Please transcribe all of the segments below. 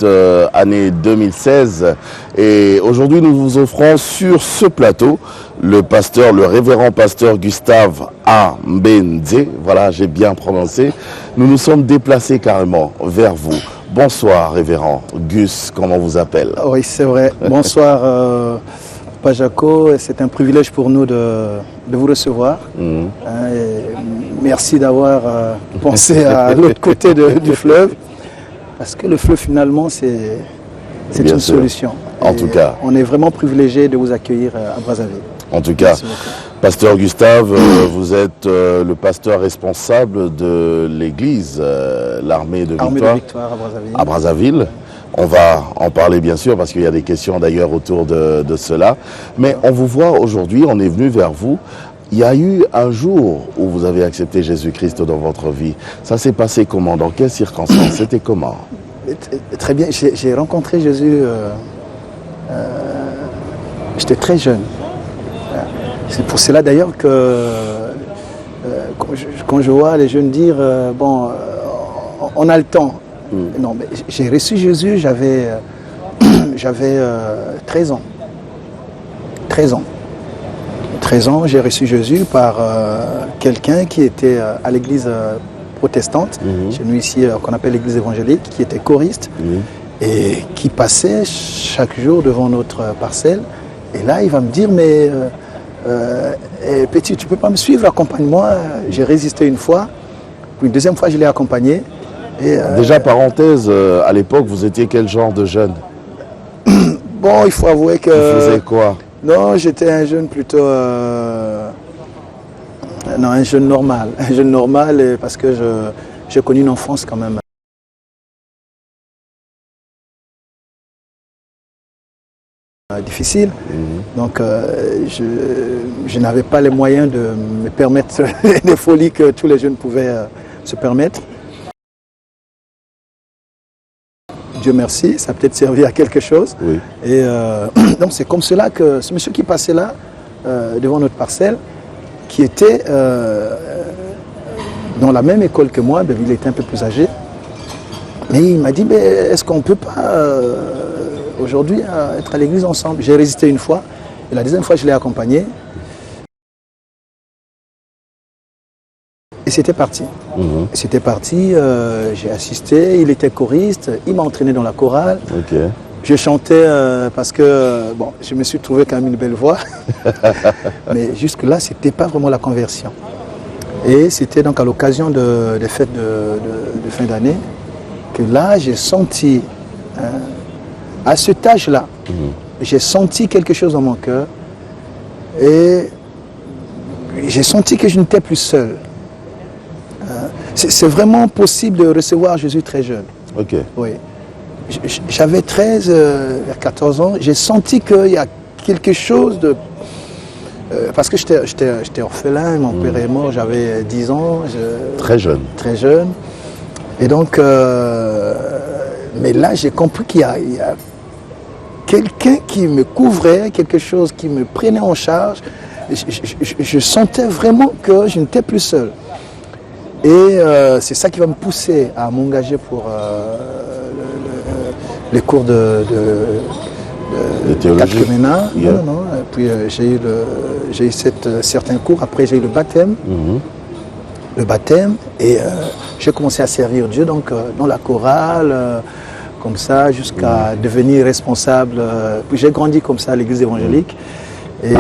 Année 2016 et aujourd'hui nous vous offrons sur ce plateau le révérend pasteur Gustave Ambendze. Voilà, j'ai bien prononcé. Nous nous sommes déplacés carrément vers vous. Bonsoir révérend Gus, comment on vous appelle? Oui, c'est vrai. Bonsoir Pajako, c'est un privilège pour nous de vous recevoir. Et merci d'avoir pensé à l'autre côté du fleuve. Parce que le fleuve, finalement, c'est une solution. En tout cas. On est vraiment privilégié de vous accueillir à Brazzaville. En tout cas, pasteur Gustave, vous êtes le pasteur responsable de l'église, l'armée de Victoire, à Brazzaville. On va en parler bien sûr parce qu'il y a des questions d'ailleurs autour de cela. Mais on vous voit aujourd'hui, on est venu vers vous. Il y a eu un jour où vous avez accepté Jésus-Christ dans votre vie. Ça s'est passé comment? Dans quelles circonstances? C'était comment? Très bien. J'ai rencontré Jésus, j'étais très jeune. C'est pour cela d'ailleurs que quand je vois les jeunes dire bon, on a le temps. Non, mais j'ai reçu Jésus, j'avais 13 ans. 13 ans. 13 ans, j'ai reçu Jésus par quelqu'un qui était à l'église protestante, chez nous ici, qu'on appelle l'église évangélique, qui était choriste et qui passait chaque jour devant notre parcelle. Et là, il va me dire, mais petit, tu ne peux pas me suivre, accompagne-moi. J'ai résisté une fois, puis une deuxième fois, je l'ai accompagné. Et, déjà, parenthèse, à l'époque, vous étiez quel genre de jeune? Bon, il faut avouer que... Vous faisiez quoi? Non, j'étais un jeune plutôt... non, un jeune normal. Un jeune normal parce que j'ai connu une enfance quand même difficile. Donc, je n'avais pas les moyens de me permettre les folies que tous les jeunes pouvaient se permettre. Dieu merci, ça a peut-être servi à quelque chose. Oui. Et donc c'est comme cela que ce monsieur qui passait là, devant notre parcelle, qui était dans la même école que moi, il était un peu plus âgé, mais il m'a dit, est-ce qu'on ne peut pas aujourd'hui être à l'église ensemble? J'ai résisté une fois, et la deuxième fois je l'ai accompagné. Et c'était parti. C'était parti, j'ai assisté, il était choriste, il m'a entraîné dans la chorale. Je chantais parce que, bon, je me suis trouvé quand même une belle voix. Mais jusque-là, ce n'était pas vraiment la conversion. Et c'était donc à l'occasion des fêtes de fin d'année que là, j'ai senti, à cet âge-là, j'ai senti quelque chose dans mon cœur. Et j'ai senti que je n'étais plus seul. C'est vraiment possible de recevoir Jésus très jeune. Oui. J'avais 13, vers 14 ans, j'ai senti qu'il y a quelque chose de... parce que j'étais orphelin, mon père est mort, j'avais 10 ans. Très jeune. Très jeune. Et donc, mais là j'ai compris qu'il y a quelqu'un qui me couvrait, quelque chose qui me prenait en charge. Je sentais vraiment que je n'étais plus seul. Et c'est ça qui va me pousser à m'engager pour les cours de théologie. Non. Et puis j'ai eu certains cours. Après j'ai eu le baptême. Le baptême. Et j'ai commencé à servir Dieu donc, dans la chorale, comme ça, jusqu'à devenir responsable. Puis j'ai grandi comme ça à l'église évangélique. Et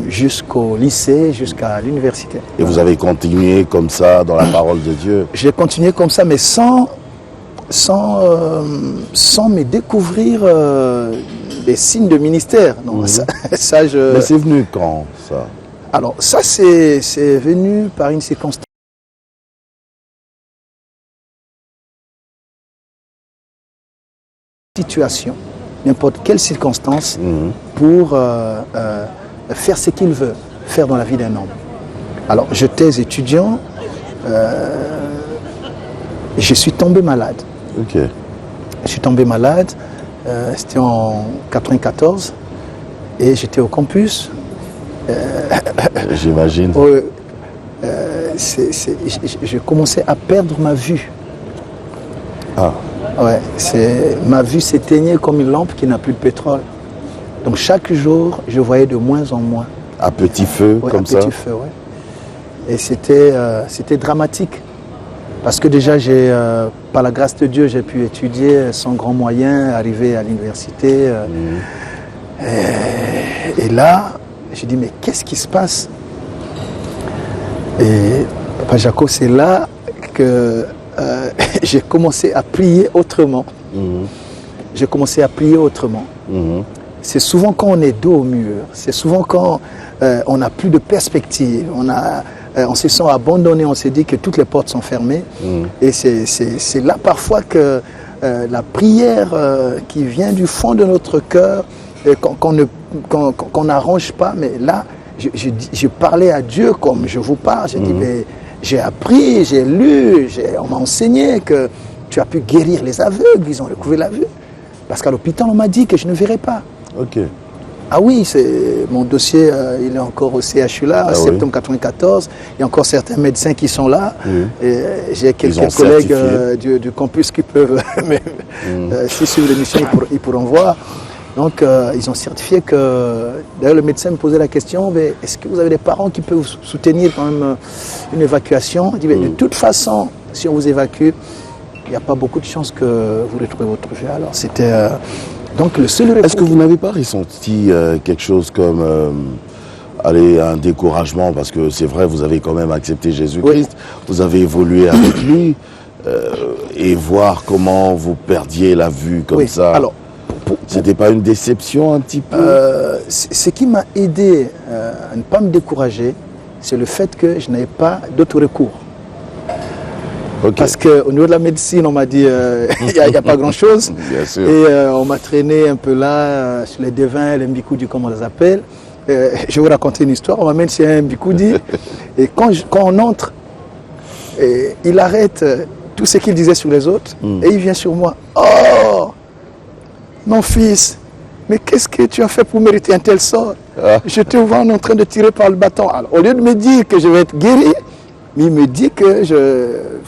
jusqu'au lycée, jusqu'à l'université. Et vous avez continué comme ça dans la parole de Dieu? J'ai continué comme ça, mais sans me découvrir des signes de ministère. Non, Mais c'est venu quand, ça? Alors, ça, c'est venu par une circonstance. Situation, n'importe quelle circonstance, pour faire ce qu'il veut faire dans la vie d'un homme. Alors, j'étais étudiant, je suis tombé malade. Je suis tombé malade, c'était en 94, et j'étais au campus. J'imagine. Je commençais à perdre ma vue. Ah. Ouais, ma vue s'éteignait comme une lampe qui n'a plus de pétrole. Donc chaque jour, je voyais de moins en moins. À petit feu, ouais, comme ça? À petit feu, oui. Et c'était dramatique. Parce que déjà, par la grâce de Dieu, j'ai pu étudier sans grand moyen, arriver à l'université. Et là, j'ai dit, mais qu'est-ce qui se passe? Et Papa Jaco, c'est là que j'ai commencé à prier autrement. J'ai commencé à prier autrement. C'est souvent quand on est dos au mur, c'est souvent quand on n'a plus de perspective, on se sent abandonné, on se dit que toutes les portes sont fermées. Et c'est là parfois que la prière qui vient du fond de notre cœur, qu'on n'arrange pas, mais là, je parlais à Dieu comme je vous parle. J'ai dit, mais j'ai appris, j'ai lu, on m'a enseigné que tu as pu guérir les aveugles, ils ont retrouvé la vue. Parce qu'à l'hôpital, on m'a dit que je ne verrais pas. Ok. Ah oui, mon dossier, il est encore au CHU là, en septembre 1994. Il y a encore certains médecins qui sont là. J'ai quelques collègues du campus qui peuvent, si sur l'émission, ils pourront voir. Donc, ils ont certifié que... D'ailleurs, le médecin me posait la question, mais est-ce que vous avez des parents qui peuvent soutenir quand même une évacuation? Il dit, mais de toute façon, si on vous évacue, il n'y a pas beaucoup de chances que vous retrouvez votre vue. Alors, c'était... donc, le seul... Est-ce que vous n'avez pas ressenti quelque chose comme... un découragement? Parce que c'est vrai, vous avez quand même accepté Jésus-Christ, vous avez évolué avec lui, et voir comment vous perdiez la vue comme ça... Alors, c'était pas une déception un petit peu? Ce qui m'a aidé à ne pas me décourager, c'est le fait que je n'avais pas d'autre recours. Okay. Parce qu'au niveau de la médecine, on m'a dit il n'y a pas grand-chose. Et on m'a traîné un peu là, sur les devins, les mbikoudi, comme on les appelle. Je vais vous raconter une histoire. On m'amène chez un mbikoudi. Et quand on entre, il arrête tout ce qu'il disait sur les autres. Et il vient sur moi. Oh, mon fils, mais qu'est-ce que tu as fait pour mériter un tel sort? Je te vois en train de tirer par le bâton. Alors, au lieu de me dire que je vais être guéri, il me dit que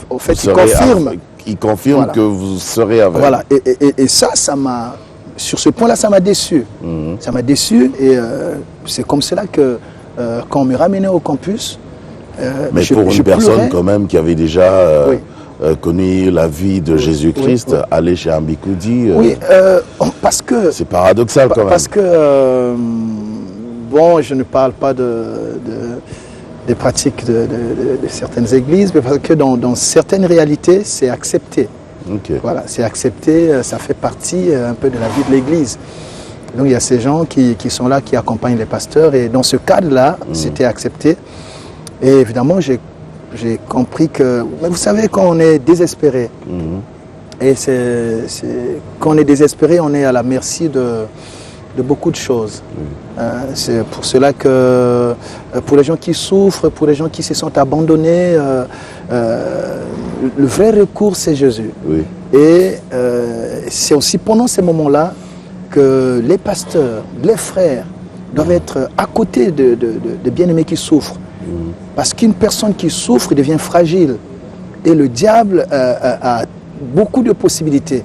au fait, il confirme. Il confirme voilà. Que vous serez avec. Voilà, et ça m'a... Sur ce point-là, ça m'a déçu. Ça m'a déçu, et c'est comme cela que, quand on me ramenait au campus... mais pour une personne quand même qui avait déjà... connu la vie de Jésus-Christ, aller chez un mbikoudi, parce que... C'est paradoxal quand même. Parce que, bon, je ne parle pas des pratiques de certaines églises, mais parce que dans certaines réalités, c'est accepté. Okay. Voilà, c'est accepté, ça fait partie un peu de la vie de l'église. Donc il y a ces gens qui sont là, qui accompagnent les pasteurs, et dans ce cadre-là, c'était accepté. Et évidemment, j'ai compris que, mais vous savez, quand on est désespéré, et quand on est désespéré, on est à la merci de beaucoup de choses. C'est pour cela que, pour les gens qui souffrent, pour les gens qui se sentent abandonnés, le vrai recours, c'est Jésus. Et c'est aussi pendant ces moments-là que les pasteurs, les frères, doivent être à côté de bien-aimés qui souffrent. Parce qu'une personne qui souffre devient fragile. Et le diable a beaucoup de possibilités.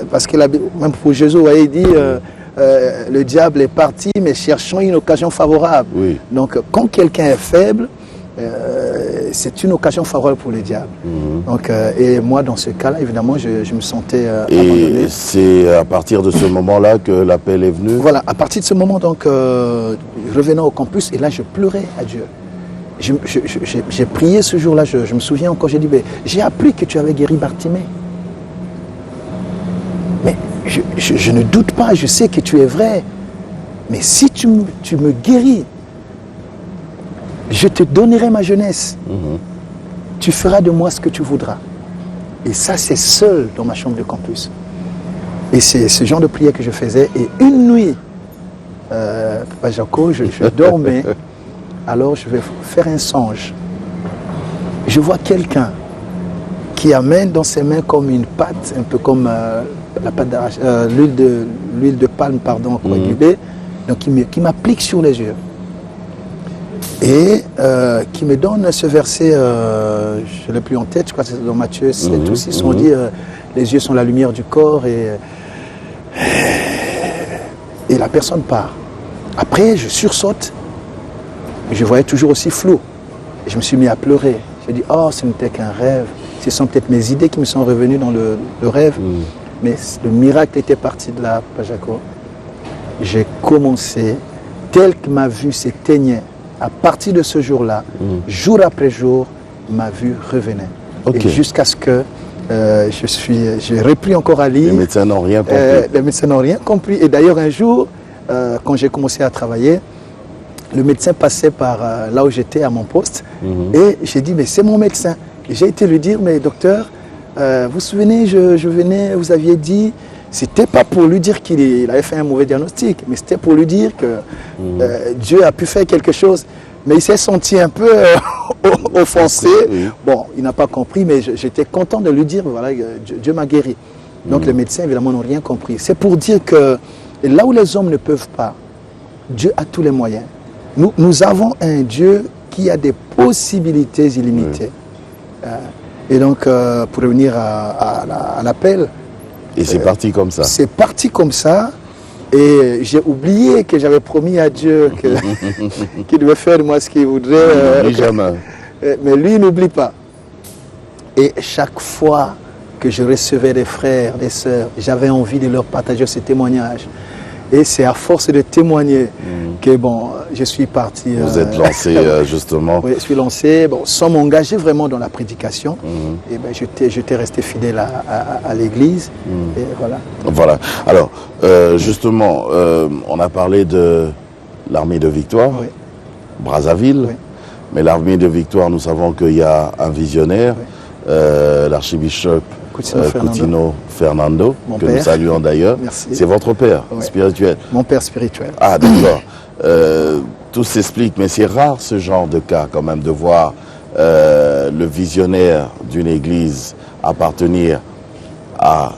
Parce que même pour Jésus, vous voyez, il dit le diable est parti, mais cherchons une occasion favorable. Donc quand quelqu'un est faible, c'est une occasion favorable pour le diable. Donc, et moi, dans ce cas-là, évidemment, je me sentais abandonné. Et c'est à partir de ce moment-là que l'appel est venu? Voilà, à partir de ce moment, donc, revenant au campus, et là, je pleurais à Dieu. J'ai prié ce jour-là, je me souviens encore, j'ai dit, j'ai appris que tu avais guéri Bartimée. Mais je ne doute pas, je sais que tu es vrai. Mais si tu me guéris, je te donnerai ma jeunesse. Tu feras de moi ce que tu voudras. Et ça, c'est seul dans ma chambre de campus. Et c'est ce genre de prière que je faisais. Et une nuit, Papa Jaco, je dormais. Alors je vais faire un songe. Je vois quelqu'un qui amène dans ses mains comme une pâte, un peu comme la pâte d'arachide, l'huile de palme, pardon, coagulée, donc qui m'applique sur les yeux. Et qui me donne ce verset, je ne l'ai plus en tête, je crois que c'est dans Matthieu 7 ou 6, on dit les yeux sont la lumière du corps et la personne part. Après, je sursaute, je voyais toujours aussi flou. Et je me suis mis à pleurer. J'ai dit, oh, ce n'était qu'un rêve. Ce sont peut-être mes idées qui me sont revenues dans le rêve. Mais le miracle était parti de là, Pajako. J'ai commencé, tel que ma vue s'éteignait, à partir de ce jour-là, jour après jour, ma vue revenait. Okay. Et jusqu'à ce que j'ai repris encore à lire. Les médecins n'ont rien compris. Les médecins n'ont rien compris. Et d'ailleurs, un jour, quand j'ai commencé à travailler, le médecin passait par là où j'étais, à mon poste. Et j'ai dit, mais c'est mon médecin. J'ai été lui dire, mais docteur, vous vous souvenez, je venais, vous aviez dit, c'était pas pour lui dire qu'il avait fait un mauvais diagnostic, mais c'était pour lui dire que Dieu a pu faire quelque chose. Mais il s'est senti un peu offensé. Bon, il n'a pas compris, mais j'étais content de lui dire, voilà, Dieu m'a guéri. Donc les médecins, évidemment, n'ont rien compris. C'est pour dire que là où les hommes ne peuvent pas, Dieu a tous les moyens. Nous avons un Dieu qui a des possibilités illimitées. Et donc, pour revenir à l'appel... Et c'est parti comme ça. C'est parti comme ça. Et j'ai oublié que j'avais promis à Dieu qu'il devait faire de moi ce qu'il voudrait. Jamais. Mais lui, il n'oublie pas. Et chaque fois que je recevais des frères, des sœurs, j'avais envie de leur partager ce témoignage. Et c'est à force de témoigner que bon, je suis parti. Vous êtes lancé justement. Oui, je suis lancé, bon, sans m'engager vraiment dans la prédication. Et ben, j'étais resté fidèle à l'église. Et voilà. Voilà. Alors, justement, on a parlé de l'armée de victoire, Brazzaville. Mais l'armée de victoire, nous savons qu'il y a un visionnaire, l'archibishop Coutinho Fernando, que nous saluons d'ailleurs. C'est votre père spirituel. Mon père spirituel. Ah, d'accord. Tout s'explique, mais c'est rare ce genre de cas quand même, de voir le visionnaire d'une église appartenir à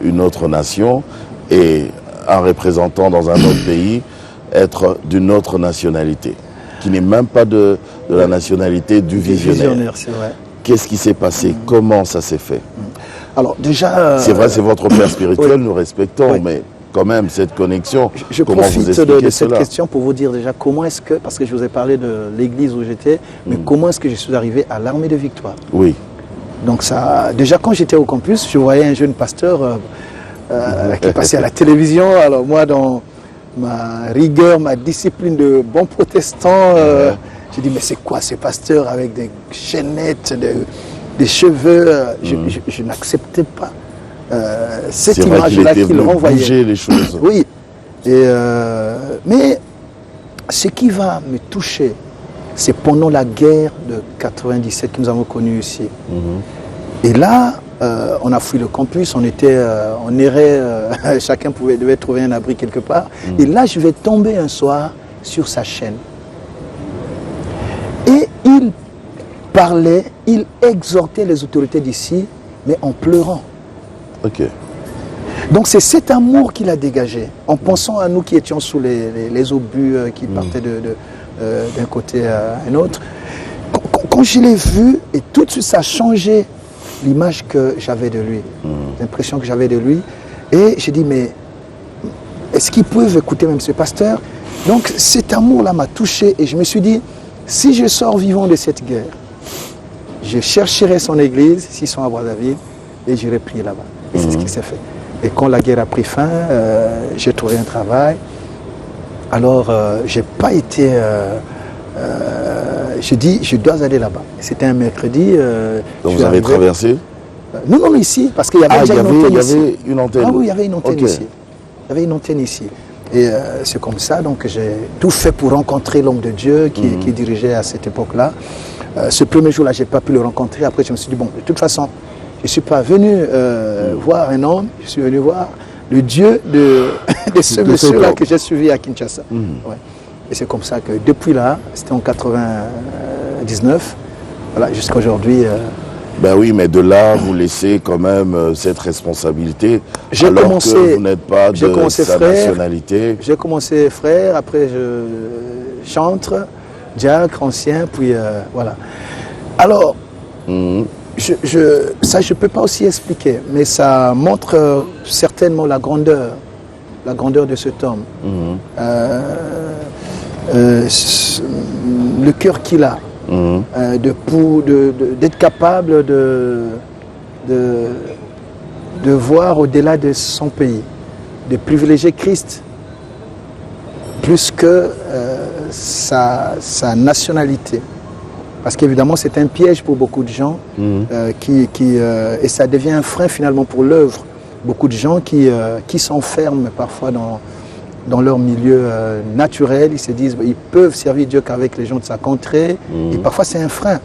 une autre nation et un représentant dans un autre pays être d'une autre nationalité, qui n'est même pas de la nationalité du visionnaire. C'est vrai. Qu'est-ce qui s'est passé? Comment ça s'est fait? Alors déjà... C'est vrai, c'est votre père spirituel, nous respectons, mais quand même, cette connexion, je profite de cette question pour vous dire déjà comment est-ce que, parce que je vous ai parlé de l'église où j'étais, mais comment est-ce que je suis arrivé à l'armée de victoire? Oui. Donc ça, déjà quand j'étais au campus, je voyais un jeune pasteur qui passait à la télévision. Alors moi, dans ma rigueur, ma discipline de bon protestant, j'ai dit, mais c'est quoi ces pasteurs avec des chaînettes, des cheveux? Je n'acceptais pas cette image-là qu'il renvoyait. Les choses. Oui. Mais ce qui va me toucher, c'est pendant la guerre de 97 que nous avons connue ici. Et là, on a fui le campus, on errait, chacun devait trouver un abri quelque part. Et là, je vais tomber un soir sur sa chaîne. Et il parlait, il exhortait les autorités d'ici, mais en pleurant. Ok. Donc c'est cet amour qu'il a dégagé, en pensant à nous qui étions sous les obus qui partaient d'un côté à un autre. Quand je l'ai vu, et tout de suite ça a changé l'image que j'avais de lui, l'impression que j'avais de lui. Et j'ai dit, mais est-ce qu'ils peuvent écouter même ce pasteur? Donc cet amour-là m'a touché et je me suis dit, si je sors vivant de cette guerre, je chercherai son église, s'ils sont à Brazzaville, et j'irai prier là-bas. Et c'est ce qui s'est fait. Et quand la guerre a pris fin, j'ai trouvé un travail. Alors, j'ai pas été... j'ai dit, je dois aller là-bas. C'était un mercredi. Donc vous avez traversé? Non, ici, parce qu'il y avait déjà une antenne ici. Il y avait une antenne. Ah oui, il y avait une antenne ici. Il y avait une antenne ici. Et c'est comme ça, donc j'ai tout fait pour rencontrer l'homme de Dieu qui dirigeait à cette époque-là. Ce premier jour-là, je n'ai pas pu le rencontrer. Après, je me suis dit, bon, de toute façon, je ne suis pas venu voir un homme, je suis venu voir le Dieu de ce monsieur-là que j'ai suivi à Kinshasa. Ouais. Et c'est comme ça que depuis là, c'était en 99, voilà, jusqu'à aujourd'hui. Ben oui, mais de là, vous laissez quand même cette responsabilité, alors que vous n'êtes pas de sa nationalité. J'ai commencé frère, après je chantre, diacre, ancien, puis voilà. Alors, Ça, je ne peux pas aussi expliquer, mais ça montre certainement la grandeur de cet homme. Le cœur qu'il a, d'être capable de voir au-delà de son pays, de privilégier Christ plus que sa nationalité. Parce qu'évidemment, c'est un piège pour beaucoup de gens et ça devient un frein finalement pour l'œuvre. Beaucoup de gens qui s'enferment parfois dans leur milieu naturel. Ils se disent qu'ils peuvent servir Dieu qu'avec les gens de sa contrée. Et parfois, c'est un frein.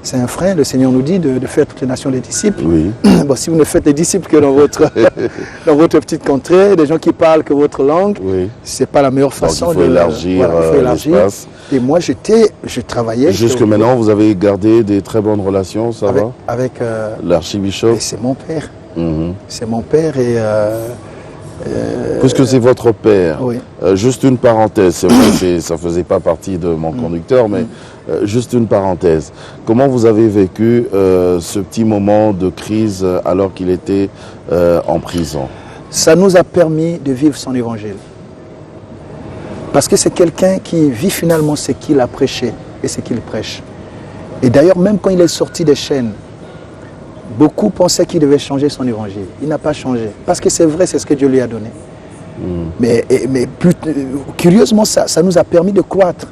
C'est un frein. Le Seigneur nous dit de faire toutes les nations des disciples. Oui. Bon, si vous ne faites des disciples que dans votre petite contrée, des gens qui parlent que votre langue, ce n'est pas la meilleure façon de élargir l'espace. Et moi, je travaillais. Jusque maintenant, vous avez gardé des très bonnes relations, ça va? Avec l'archibishop. C'est mon père. C'est mon père et... Puisque c'est votre père, juste une parenthèse, c'est vrai, ça ne faisait pas partie de mon conducteur, mais juste une parenthèse. Comment vous avez vécu ce petit moment de crise alors qu'il était en prison? Ça nous a permis de vivre son évangile. Parce que c'est quelqu'un qui vit finalement ce qu'il a prêché et ce qu'il prêche. Et d'ailleurs, même quand il est sorti des chaînes, beaucoup pensaient qu'il devait changer son évangile. Il n'a pas changé. Parce que c'est vrai, c'est ce que Dieu lui a donné. Mais curieusement, ça nous a permis de croître.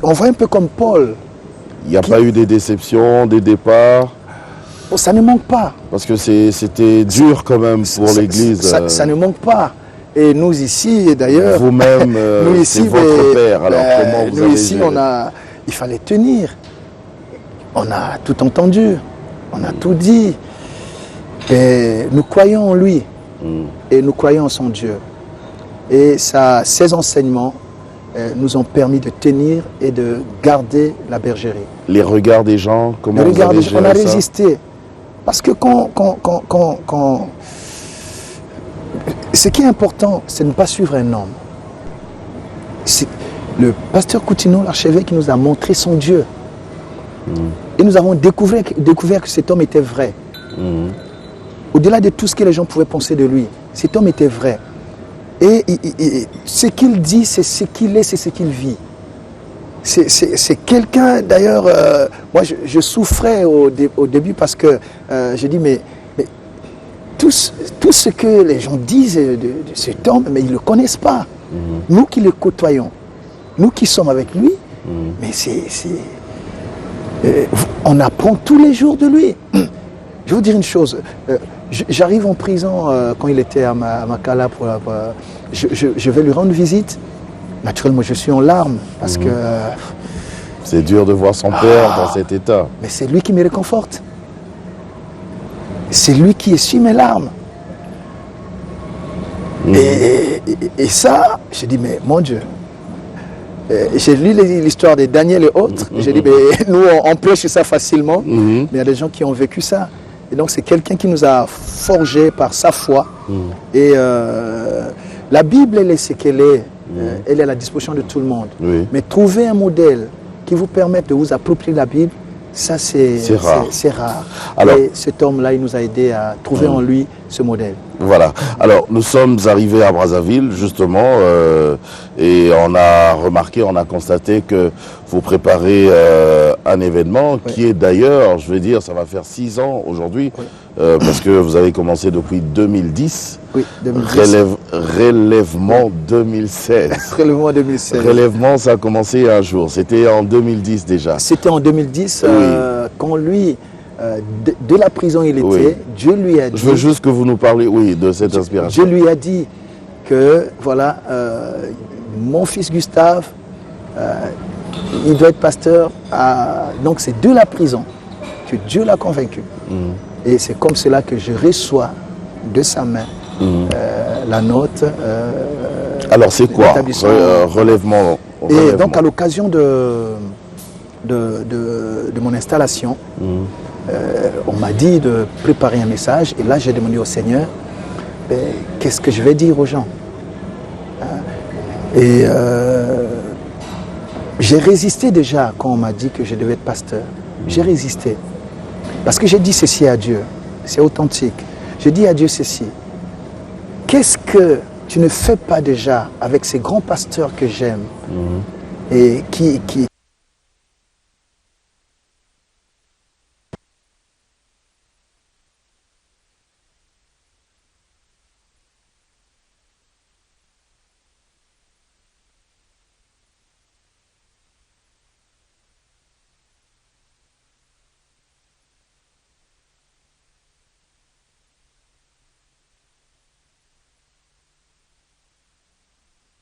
On voit un peu comme Paul. Il n'y a pas eu des déceptions, des départs? Oh, ça ne manque pas. Parce que c'était dur quand même pour l'Église. Ça ne manque pas. Et nous ici, d'ailleurs... Vous-même, c'est votre père. Alors comment vous avez ici, il fallait tenir. On a tout entendu. On a tout dit. Et nous croyons en lui. Et nous croyons en son Dieu. Et ses enseignements nous ont permis de tenir et de garder la bergerie. Les regards des gens, comment vous avez géré ça? On a résisté. Parce que ce qui est important, c'est de ne pas suivre un homme. Le pasteur Coutinho, l'archevêque, qui nous a montré son Dieu. Et nous avons découvert que cet homme était vrai. Au-delà de tout ce que les gens pouvaient penser de lui, cet homme était vrai. Et ce qu'il dit, c'est ce qu'il est, c'est ce qu'il vit. C'est quelqu'un, d'ailleurs, moi je souffrais au début parce que je dis, mais tout ce que les gens disent de cet homme, mais ils ne le connaissent pas. Nous qui le côtoyons, nous qui sommes avec lui, mais on apprend tous les jours de lui. Je vais vous dire une chose, j'arrive en prison quand il était à Makala, je vais lui rendre visite. Naturellement, je suis en larmes parce que... C'est dur de voir son père dans cet état. Mais c'est lui qui me réconforte. C'est lui qui essuie mes larmes. Et ça, je dis, mais mon Dieu, j'ai lu l'histoire de Daniel et autres. J'ai dit, mais nous, on prêche ça facilement, mais il y a des gens qui ont vécu ça. Et donc, c'est quelqu'un qui nous a forgés par sa foi. Et la Bible, elle est ce qu'elle est. Elle est à la disposition de tout le monde. Mais trouver un modèle qui vous permette de vous approprier la Bible, ça c'est rare. Alors, et cet homme-là, il nous a aidé à trouver en lui ce modèle. Voilà. Alors, nous sommes arrivés à Brazzaville, justement, et on a remarqué, on a constaté que vous préparez un événement qui est d'ailleurs, je vais dire, ça va faire 6 ans aujourd'hui, parce que vous avez commencé depuis 2010. Oui, 2010. Relèvement 2016. Relèvement 2016. Relèvement, ça a commencé un jour. C'était en 2010 déjà. C'était en 2010, quand lui, de la prison il était, Dieu lui a dit... Je veux juste que vous nous parlez, de cette inspiration. Dieu lui a dit que, voilà, mon fils Gustave, il doit être pasteur. Donc c'est de la prison que Dieu l'a convaincu. Et c'est comme cela que je reçois de sa main la note. Alors c'est quoi relèvement. Et donc à l'occasion de mon installation, on m'a dit de préparer un message. Et là j'ai demandé au Seigneur, qu'est-ce que je vais dire aux gens? Et J'ai résisté déjà quand on m'a dit que je devais être pasteur. J'ai résisté. Parce que j'ai dit ceci à Dieu. C'est authentique. J'ai dit à Dieu ceci. Qu'est-ce que tu ne fais pas déjà avec ces grands pasteurs que j'aime et qui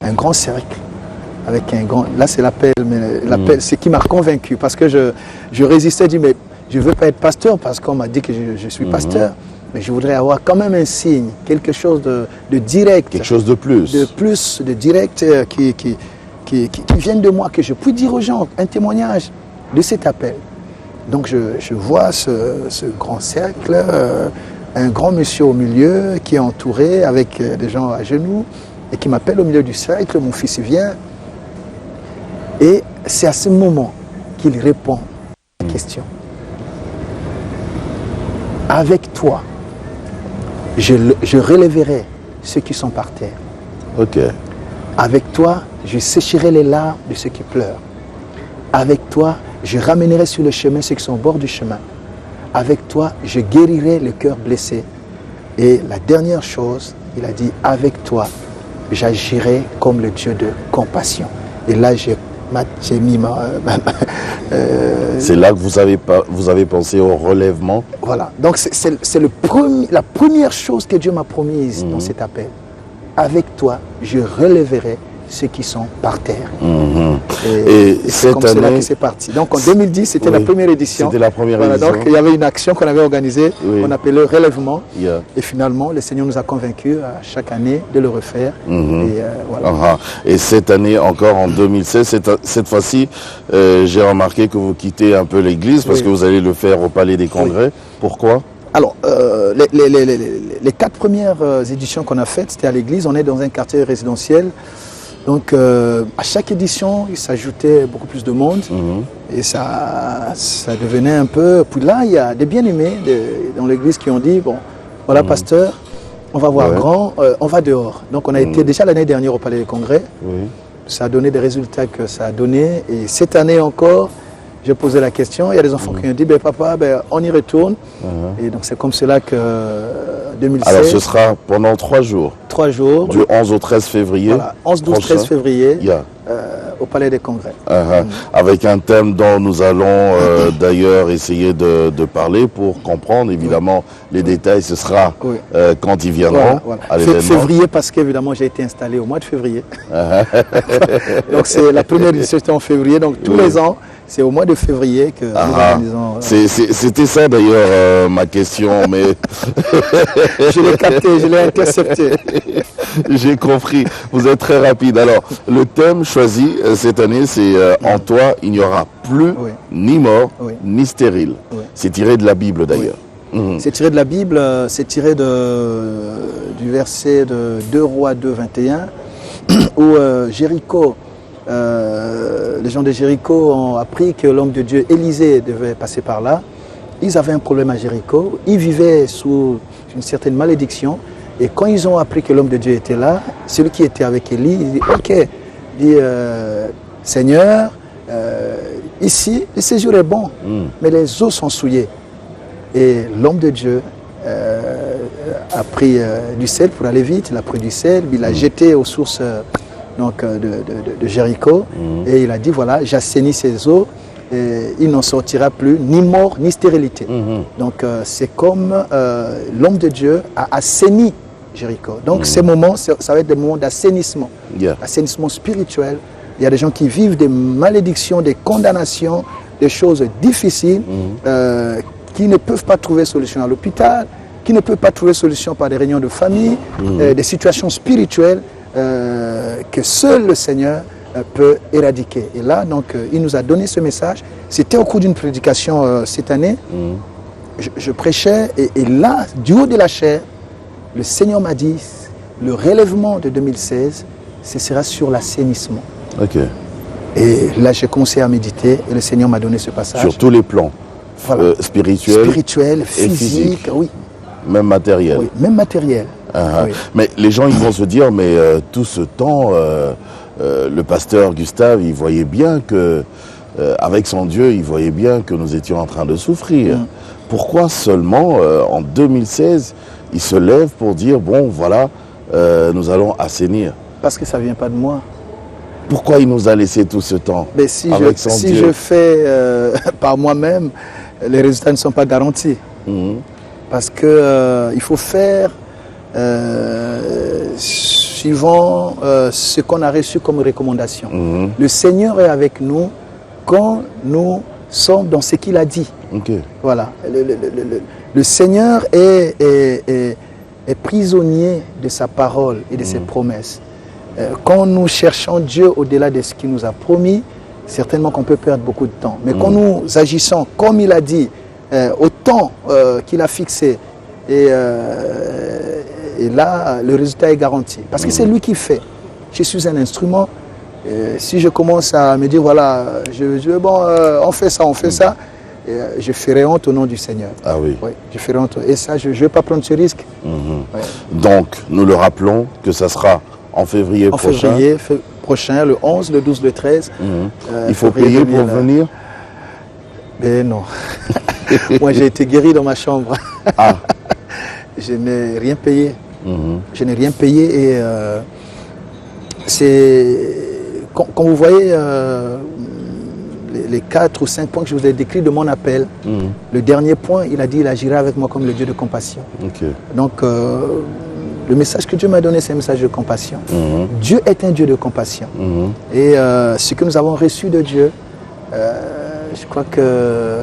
un grand cercle, avec un grand... Là, c'est l'appel, mais l'appel, c'est qui m'a convaincu, parce que je résistais, je dis, mais je ne veux pas être pasteur, parce qu'on m'a dit que je suis pasteur, mais je voudrais avoir quand même un signe, quelque chose de direct. Quelque chose de plus. De direct, qui vienne de moi, que je puisse dire aux gens, un témoignage de cet appel. Donc, je vois ce grand cercle, un grand monsieur au milieu, qui est entouré avec des gens à genoux, et qui m'appelle au milieu du cercle, mon fils vient. Et c'est à ce moment qu'il répond à la question. Avec toi, je relèverai ceux qui sont par terre. Ok. Avec toi, je sécherai les larmes de ceux qui pleurent. Avec toi, je ramènerai sur le chemin ceux qui sont au bord du chemin. Avec toi, je guérirai le cœur blessé. Et la dernière chose, il a dit, avec toi, j'agirai comme le Dieu de compassion. Et là, j'ai mis ma... C'est là que vous avez pensé au relèvement. Voilà. Donc, c'est la première chose que Dieu m'a promise dans cet appel. Avec toi, je relèverai ceux qui sont par terre. Et c'est comme cela que c'est parti. Donc en 2010, c'était la première édition. C'était la première édition. Donc il y avait une action qu'on avait organisée, qu'on appelait le relèvement. Et finalement, le Seigneur nous a convaincus à chaque année de le refaire. Et, voilà. Et cette année, encore en 2016, cette fois-ci, j'ai remarqué que vous quittez un peu l'église parce que vous allez le faire au Palais des Congrès. Pourquoi ? Alors, les 4 premières éditions qu'on a faites, c'était à l'église. On est dans un quartier résidentiel. Donc, à chaque édition, il s'ajoutait beaucoup plus de monde. Et ça devenait un peu... Puis là, il y a des bien-aimés dans l'église qui ont dit, bon, voilà, pasteur, on va voir grand, on va dehors. Donc, on a été déjà l'année dernière au Palais des Congrès. Ça a donné des résultats que ça a donné. Et cette année encore, j'ai posé la question. Il y a des enfants qui ont dit, ben, papa, on y retourne. Et donc, c'est comme cela que 2016... Alors, ce sera pendant 3 jours. 3 jours. Du 11 au 13 février. Voilà, 11, 12, 13 février, au Palais des Congrès. Avec un thème dont nous allons d'ailleurs essayer de parler pour comprendre évidemment les détails. Ce sera quand ils viendront à l'événement. Février, parce qu'évidemment j'ai été installé au mois de février. Donc c'est la première édition en février, donc tous les ans. C'est au mois de février que nous organisons... C'était ça d'ailleurs ma question, mais... Je l'ai capté, je l'ai intercepté. J'ai compris, vous êtes très rapide. Alors, le thème choisi cette année, c'est en toi, il n'y aura plus ni mort, ni stérile. C'est tiré de la Bible d'ailleurs. C'est tiré de la Bible, c'est tiré du verset de 2 Rois 2, 21, où Jéricho... les gens de Jéricho ont appris que l'homme de Dieu, Élisée, devait passer par là. Ils avaient un problème à Jéricho. Ils vivaient sous une certaine malédiction. Et quand ils ont appris que l'homme de Dieu était là, celui qui était avec Élie, il dit, ok, il dit, Seigneur, ici, le séjour est bon, mais les eaux sont souillées. Et l'homme de Dieu a pris du sel pour aller vite. Il a pris du sel, il l'a jeté aux sources... donc de Jéricho, et il a dit, voilà, j'assainis ces eaux, et il n'en sortira plus ni mort, ni stérilité. Donc c'est comme l'homme de Dieu a assaini Jéricho. Donc ces moments, ça va être des moments d'assainissement, assainissement spirituel. Il y a des gens qui vivent des malédictions, des condamnations, des choses difficiles, qui ne peuvent pas trouver solution à l'hôpital, qui ne peuvent pas trouver solution par des réunions de famille, des situations spirituelles, que seul le Seigneur peut éradiquer. Et là, donc, il nous a donné ce message. C'était au cours d'une prédication cette année. Je prêchais et là, du haut de la chair, le Seigneur m'a dit, le relèvement de 2016, ce sera sur l'assainissement. Et là, j'ai commencé à méditer et le Seigneur m'a donné ce passage. Sur tous les plans, voilà. Spirituel, physique, oui. Même matériel. Oui, même matériel. Oui. Mais les gens, ils vont se dire, mais tout ce temps, le pasteur Gustave, il voyait bien que, avec son Dieu, il voyait bien que nous étions en train de souffrir. Pourquoi seulement, en 2016, il se lève pour dire, bon, voilà, nous allons assainir? Parce que ça ne vient pas de moi. Pourquoi il nous a laissé tout ce temps? Mais si je fais par moi-même, les résultats ne sont pas garantis. Parce que il faut faire suivant ce qu'on a reçu comme recommandation. Le Seigneur est avec nous quand nous sommes dans ce qu'il a dit. Voilà. Le Seigneur est prisonnier de sa parole et de ses promesses. Quand nous cherchons Dieu au-delà de ce qu'il nous a promis, certainement qu'on peut perdre beaucoup de temps. Mais quand nous agissons comme il a dit, au temps qu'il a fixé, et là, le résultat est garanti. Parce que c'est lui qui fait. Je suis un instrument. Si je commence à me dire, voilà, on fait ça, je ferai honte au nom du Seigneur. Ah oui. Oui, je ferai honte. Et ça, je ne vais pas prendre ce risque. Ouais. Donc, nous le rappelons que ça sera en février prochain. En février prochain, le 11, le 12, le 13. Il faut payer pour venir? Mais non. Moi, j'ai été guéri dans ma chambre. Ah. Je n'ai rien payé. Je n'ai rien payé et c'est... Quand vous voyez les 4 ou 5 points que je vous ai décrits de mon appel, le dernier point, il a dit, il agira avec moi comme le Dieu de compassion. Donc, le message que Dieu m'a donné, c'est un message de compassion. Dieu est un Dieu de compassion. Et ce que nous avons reçu de Dieu, je crois que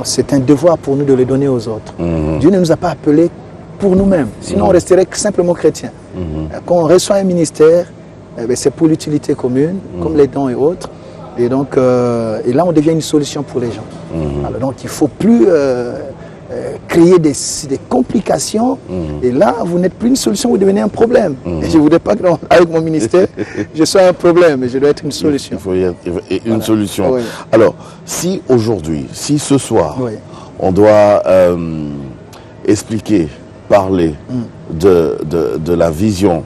c'est un devoir pour nous de le donner aux autres. Dieu ne nous a pas appelés pour nous-mêmes, sinon on resterait simplement chrétiens. Quand on reçoit un ministère, c'est pour l'utilité commune, comme les dons et autres. Et donc, et là, on devient une solution pour les gens. Alors, donc, il ne faut plus créer des complications. Et là, vous n'êtes plus une solution, vous devenez un problème. Et je ne voudrais pas qu'avec mon ministère, je sois un problème, mais je dois être une solution. Il faut y être une solution. Oui. Alors, si aujourd'hui, si ce soir, on doit expliquer, parler de la vision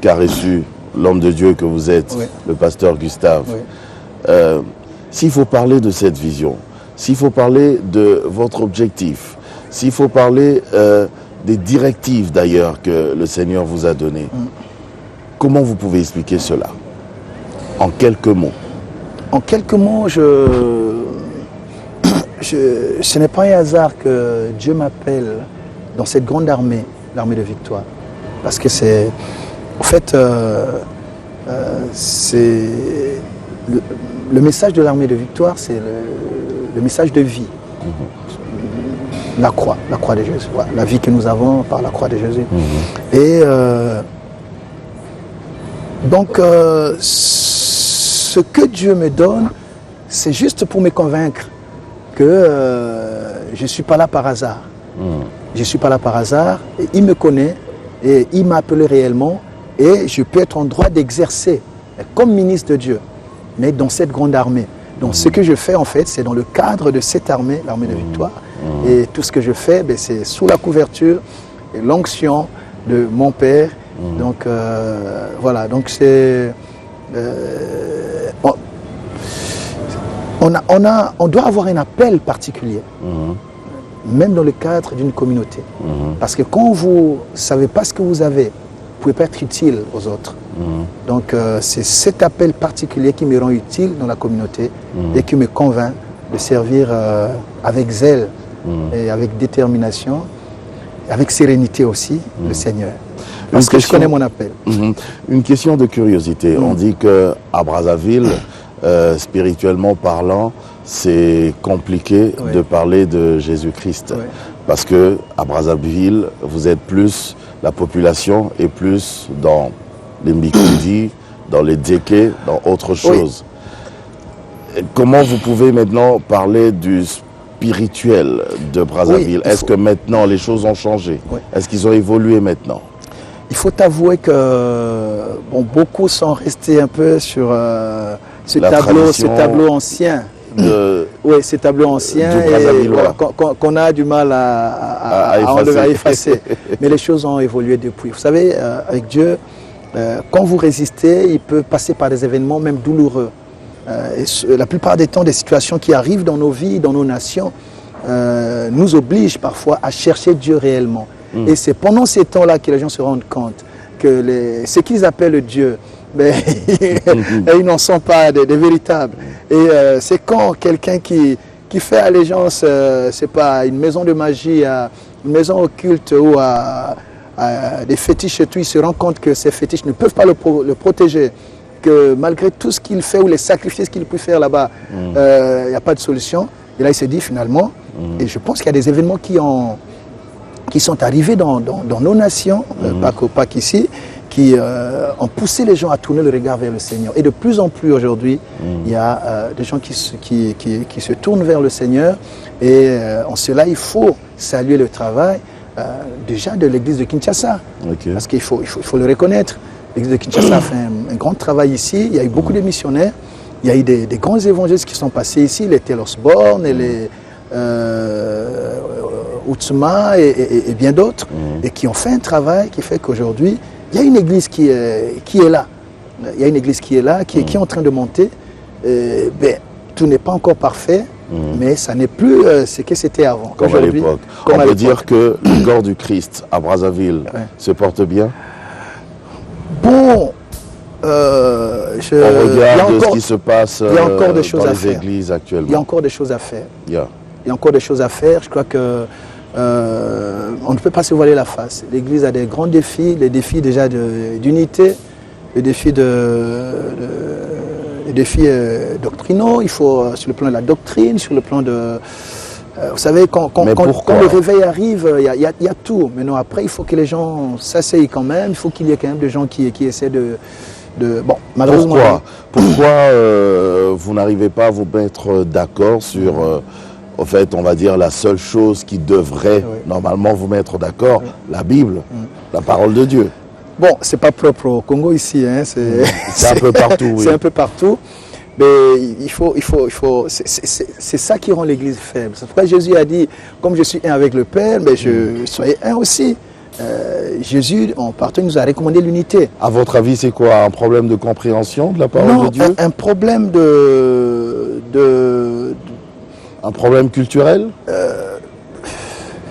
qu'a reçue l'homme de Dieu que vous êtes, le pasteur Gustave, s'il faut parler de cette vision, s'il faut parler de votre objectif, s'il faut parler des directives d'ailleurs que le Seigneur vous a données, comment vous pouvez expliquer cela? En quelques mots. En quelques mots, ce n'est pas un hasard que Dieu m'appelle dans cette grande armée, l'armée de victoire. Parce que c'est... En fait, c'est le message de l'armée de victoire, c'est le message de vie. La croix de Jésus. Voilà, la vie que nous avons par la croix de Jésus. Et donc, ce que Dieu me donne, c'est juste pour me convaincre que je ne suis pas là par hasard. Je ne suis pas là par hasard. Et il me connaît et il m'a appelé réellement. Et je peux être en droit d'exercer comme ministre de Dieu, mais dans cette grande armée. Donc ce que je fais en fait, c'est dans le cadre de cette armée, l'armée de victoire. Et tout ce que je fais, c'est sous la couverture et l'onction de mon Père. Donc voilà, donc c'est... on doit avoir un appel particulier, même dans le cadre d'une communauté. Parce que quand vous ne savez pas ce que vous avez, vous ne pouvez pas être utile aux autres. Donc c'est cet appel particulier qui me rend utile dans la communauté et qui me convainc de servir avec zèle et avec détermination, avec sérénité aussi, le Seigneur. Parce que je connais mon appel. Une question de curiosité. On dit qu'à Brazzaville, spirituellement parlant, c'est compliqué de parler de Jésus-Christ. Parce qu'à Brazzaville, vous êtes plus... La population est plus dans les Mikudi, dans les Dzeke, dans autre chose. Comment vous pouvez maintenant parler du spirituel de Brazzaville? Est-ce que maintenant les choses ont changé? Est-ce qu'ils ont évolué maintenant? Il faut avouer que beaucoup sont restés un peu sur ce tableau ancien. Oui, ces tableaux anciens qu'on a du mal à effacer. Mais les choses ont évolué depuis. Vous savez, avec Dieu, quand vous résistez, il peut passer par des événements même douloureux. Et la plupart des temps, des situations qui arrivent dans nos vies, dans nos nations, nous obligent parfois à chercher Dieu réellement. Et c'est pendant ces temps-là que les gens se rendent compte que ce qu'ils appellent Dieu, mais ils n'en sont pas des véritables. Et c'est quand quelqu'un qui fait allégeance, c'est pas une maison de magie, une maison occulte ou à des fétiches et tout, il se rend compte que ces fétiches ne peuvent pas le protéger, que malgré tout ce qu'il fait ou les sacrifices qu'il peut faire là-bas, il n'y a pas de solution. Et là, il se dit finalement, et je pense qu'il y a des événements qui sont arrivés dans nos nations, pas qu'ici, qui ont poussé les gens à tourner le regard vers le Seigneur. Et de plus en plus aujourd'hui, il y a des gens qui se tournent vers le Seigneur. Et en cela, il faut saluer le travail déjà de l'église de Kinshasa. Parce qu'il faut le reconnaître. L'église de Kinshasa a fait un grand travail ici. Il y a eu beaucoup de missionnaires. Il y a eu des grands évangélistes qui sont passés ici, les Taylor Sborn et les Outsma et bien d'autres, et qui ont fait un travail qui fait qu'aujourd'hui, il y a une église qui est là. Il y a une église qui est là, qui est en train de monter. Tout n'est pas encore parfait, mais ça n'est plus ce que c'était avant. Comme à l'époque. On peut dire que le corps du Christ à Brazzaville se porte bien. Bon, on regarde ce qui se passe dans les églises actuellement. Il y a encore des choses à faire. Il y a encore des choses à faire. Je crois que on ne peut pas se voiler la face. L'Église a des grands défis, les défis déjà d'unité, les défis doctrinaux. Il faut, sur le plan de la doctrine, sur le plan de... vous savez, quand le réveil arrive, il y a tout. Maintenant, après, il faut que les gens s'asseyent quand même. Il faut qu'il y ait quand même des gens qui essaient de... Bon, malheureusement... Pourquoi vous n'arrivez pas à vous mettre d'accord sur... En fait, on va dire la seule chose qui devrait normalement vous mettre d'accord, la Bible, la parole de Dieu. Bon, c'est pas propre au Congo ici, hein, c'est un peu partout. C'est un peu partout, mais c'est ça qui rend l'Église faible. C'est pourquoi Jésus a dit, comme je suis un avec le Père, mais soyez un aussi. Jésus, en partant, nous a recommandé l'unité. À votre avis, c'est quoi? Un problème de compréhension de la parole de Dieu? Un problème un problème culturel?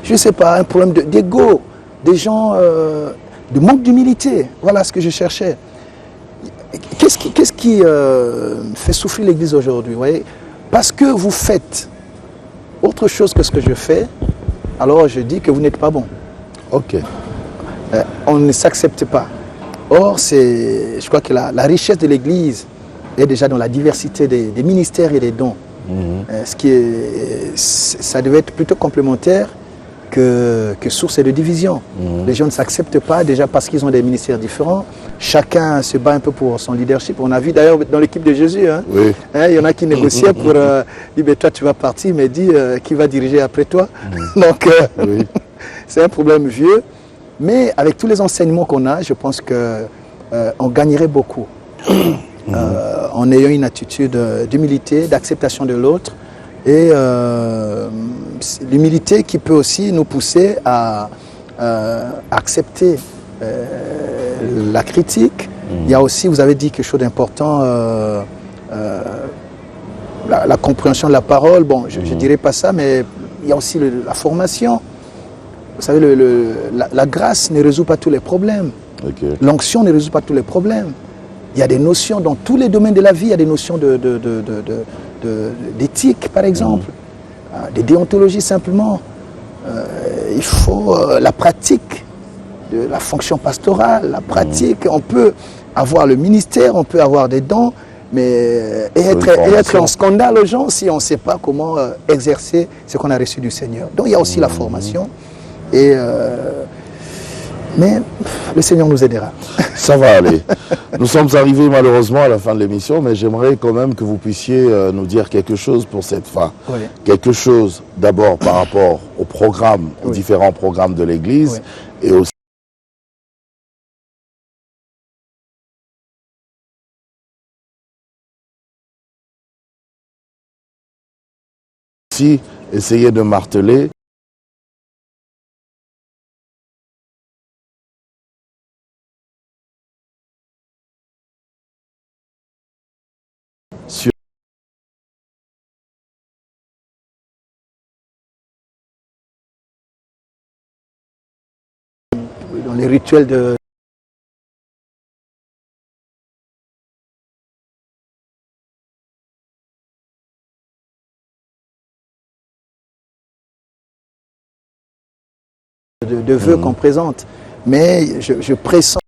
Je ne sais pas, un problème d'ego, des gens, de manque d'humilité. Voilà ce que je cherchais. Qu'est-ce qui fait souffrir l'Église aujourd'hui? Parce que vous faites autre chose que ce que je fais, alors je dis que vous n'êtes pas bon. Ok. On ne s'accepte pas. Or, je crois que la richesse de l'Église est déjà dans la diversité des ministères et des dons. Ça devait être plutôt complémentaire que source de division. Les gens ne s'acceptent pas déjà parce qu'ils ont des ministères différents. Chacun se bat un peu pour son leadership. On a vu d'ailleurs dans l'équipe de Jésus, il y en a qui négociaient pour dire toi tu vas partir, mais dis qui va diriger après toi. Donc c'est un problème vieux. Mais avec tous les enseignements qu'on a, je pense qu'on gagnerait beaucoup. En ayant une attitude d'humilité, d'acceptation de l'autre, et l'humilité qui peut aussi nous pousser à accepter la critique. Il y a aussi, vous avez dit quelque chose d'important, la compréhension de la parole. Bon, je ne dirais pas ça, mais il y a aussi la formation. Vous savez, la grâce ne résout pas tous les problèmes. L'onction ne résout pas tous les problèmes. Il y a des notions dans tous les domaines de la vie, il y a des notions d'éthique, par exemple, des déontologies simplement. Il faut la pratique de la fonction pastorale, la pratique. On peut avoir le ministère, on peut avoir des dons, mais être en scandale aux gens si on ne sait pas comment exercer ce qu'on a reçu du Seigneur. Donc il y a aussi la formation. Mais le Seigneur nous aidera. Ça va aller. Nous sommes arrivés malheureusement à la fin de l'émission, mais j'aimerais quand même que vous puissiez nous dire quelque chose pour cette fin. Quelque chose d'abord par rapport au programme, aux différents programmes de l'Église, et aussi petit essayer de marteler. Sur dans les rituels de vœux qu'on présente. Mais je pressens